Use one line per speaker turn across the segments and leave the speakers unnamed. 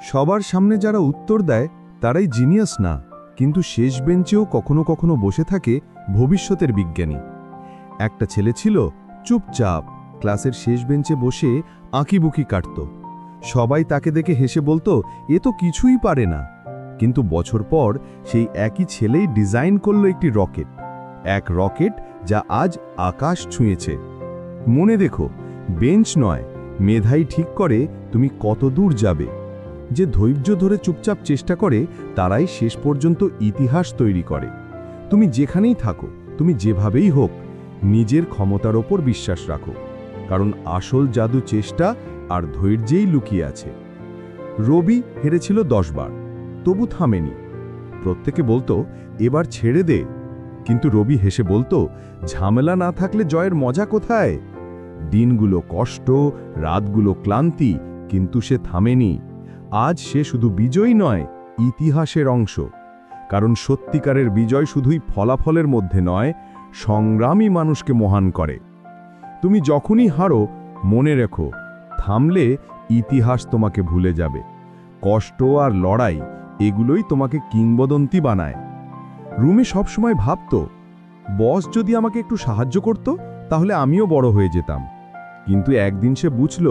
সবার সামনে যারা উত্তর দেয় তারাই জিনিয়াস না, কিন্তু শেষ বেঞ্চেও কখনো কখনো বসে থাকে ভবিষ্যতের বিজ্ঞানী। একটা ছেলে ছিল চুপচাপ, ক্লাসের শেষ বেঞ্চে বসে আঁকিবুকি কাটত। সবাই তাকে দেখে হেসে বলতো, এ তো কিছুই পারে না। কিন্তু বছর পর সেই একই ছেলেই ডিজাইন করল একটি রকেট, এক রকেট যা আজ আকাশ ছুঁয়েছে। মনে দেখো, বেঞ্চ নয়, মেধাই ঠিক করে তুমি কত দূর যাবে। যে ধৈর্য ধরে চুপচাপ চেষ্টা করে তারাই শেষ পর্যন্ত ইতিহাস তৈরি করে। তুমি যেখানেই থাকো, তুমি যেভাবেই হোক, নিজের ক্ষমতার ওপর বিশ্বাস রাখো, কারণ আসল জাদু চেষ্টা আর ধৈর্যেই লুকিয়ে আছে। রবি হেরেছিল 10 বার, তবু থামেনি। প্রত্যেকে বলতো, এবার ছেড়ে দে, কিন্তু রবি হেসে বলতো, ঝামেলা না থাকলে জয়ের মজা কোথায়? দিনগুলো কষ্ট, রাতগুলো ক্লান্তি, কিন্তু সে থামেনি। আজ সে শুধু বিজয়ী নয়, ইতিহাসের অংশ। কারণ সত্যিকারের বিজয় শুধুই ফলাফলের মধ্যে নয়, সংগ্রামী মানুষকে মহান করে। তুমি যখনই হারো, মনে রেখো, থামলে ইতিহাস তোমাকে ভুলে যাবে। কষ্ট আর লড়াই, এগুলোই তোমাকে কিংবদন্তি বানায়। রুমি সবসময় ভাবত, বস যদি আমাকে একটু সাহায্য করত তাহলে আমিও বড় হয়ে যেতাম। কিন্তু একদিন সে বুঝল,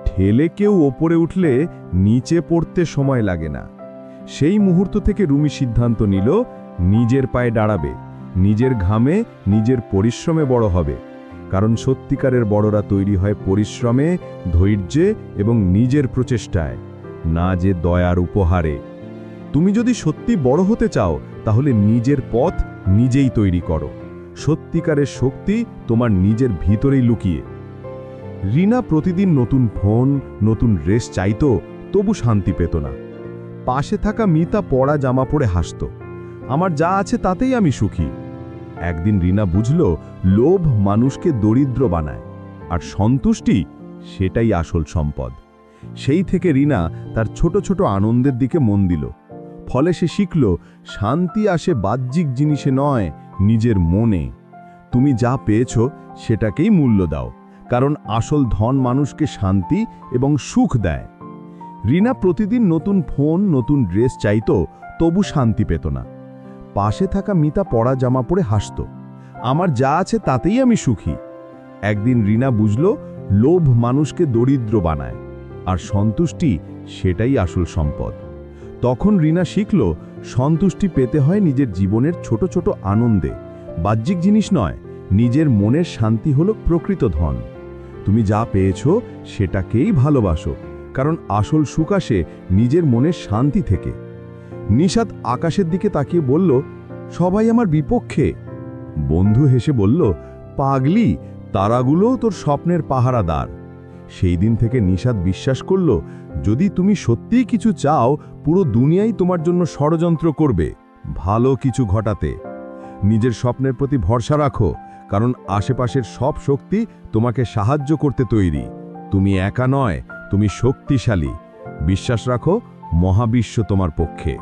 ঠেলে কেউ ওপরে উঠলে নিচে পড়তে সময় লাগে না। সেই মুহূর্ত থেকে রুমি সিদ্ধান্ত নিল, নিজের পায়ে দাঁড়াবে, নিজের ঘামে, নিজের পরিশ্রমে বড় হবে। কারণ সত্যিকারের বড়রা তৈরি হয় পরিশ্রমে, ধৈর্যে এবং নিজের প্রচেষ্টায়, না যে দয়ার উপহারে। তুমি যদি সত্যি বড় হতে চাও, তাহলে নিজের পথ নিজেই তৈরি করো। সত্যিকারের শক্তি তোমার নিজের ভিতরেই লুকিয়ে। রিনা প্রতিদিন নতুন ফোন, নতুন ড্রেস চাইত, তবু শান্তি পেত না। পাশে থাকা মিতা পরা জামা পরে হাসত, আমার যা আছে তাতেই আমি সুখী। একদিন রিনা বুঝল, লোভ মানুষকে দরিদ্র বানায়, আর সন্তুষ্টি, সেটাই আসল সম্পদ। সেই থেকে রিনা তার ছোট ছোট আনন্দের দিকে মন দিল। ফলে সে শিখল, শান্তি আসে বাহ্যিক জিনিসে নয়, নিজের মনে। তুমি যা পেয়েছ সেটাকেই মূল্য দাও, কারণ আসল ধন মানুষকে শান্তি এবং সুখ দেয়। রিনা প্রতিদিন নতুন ফোন, নতুন ড্রেস চাইত, তবু শান্তি পেত না। পাশে থাকা মিতা পরা জামা পরে হাসত, আমার যা আছে তাতেই আমি সুখী। একদিন রিনা বুঝল, লোভ মানুষকে দরিদ্র বানায়, আর সন্তুষ্টি, সেটাই আসল সম্পদ। তখন রিনা শিখল, সন্তুষ্টি পেতে হয় নিজের জীবনের ছোট ছোট আনন্দে, বাহ্যিক জিনিস নয়। নিজের মনের শান্তি হলো প্রকৃত ধন। তুমি যা পেয়েছ সেটাকেই ভালোবাসো, কারণ আসল সুখ আসে নিজের মনের শান্তি থেকে। নিশাত আকাশের দিকে তাকিয়ে বলল, সবাই আমার বিপক্ষে। বন্ধু হেসে বলল, পাগলি, তারাগুলোও তোর স্বপ্নের পাহারাদার। সেই দিন থেকে নিশাত বিশ্বাস করল, যদি তুমি সত্যিই কিছু চাও, পুরো দুনিয়াই তোমার জন্য ষড়যন্ত্র করবে ভালো কিছু ঘটাতে। নিজের স্বপ্নের প্রতি ভরসা রাখো, কারণ আশেপাশের সব শক্তি তোমাকে সাহায্য করতে তৈরি। তুমি একা নয়, তুমি শক্তিশালী। বিশ্বাস রাখো, মহাবিশ্ব তোমার পক্ষে।